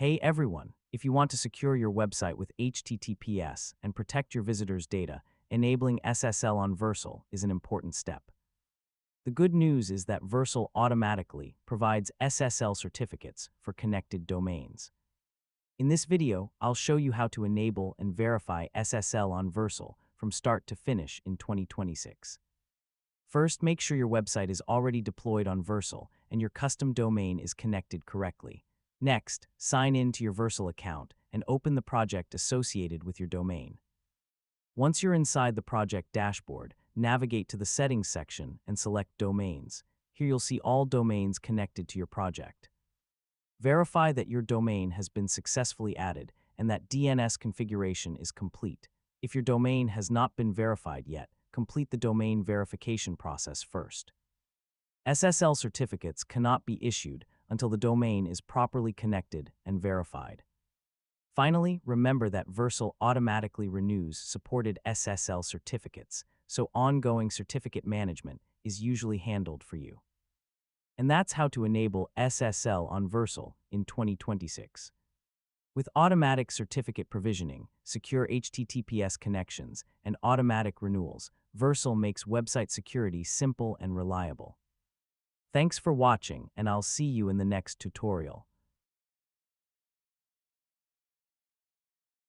Hey everyone, if you want to secure your website with HTTPS and protect your visitors' data, enabling SSL on Vercel is an important step. The good news is that Vercel automatically provides SSL certificates for connected domains. In this video, I'll show you how to enable and verify SSL on Vercel from start to finish in 2026. First, make sure your website is already deployed on Vercel and your custom domain is connected correctly. Next, sign in to your Vercel account and open the project associated with your domain. Once you're inside the project dashboard, navigate to the Settings section and select Domains. Here you'll see all domains connected to your project. Verify that your domain has been successfully added and that DNS configuration is complete. If your domain has not been verified yet, complete the domain verification process first. SSL certificates cannot be issued until the domain is properly connected and verified. Finally, remember that Vercel automatically renews supported SSL certificates, so ongoing certificate management is usually handled for you. And that's how to enable SSL on Vercel in 2026. With automatic certificate provisioning, secure HTTPS connections, and automatic renewals, Vercel makes website security simple and reliable. Thanks for watching, and I'll see you in the next tutorial.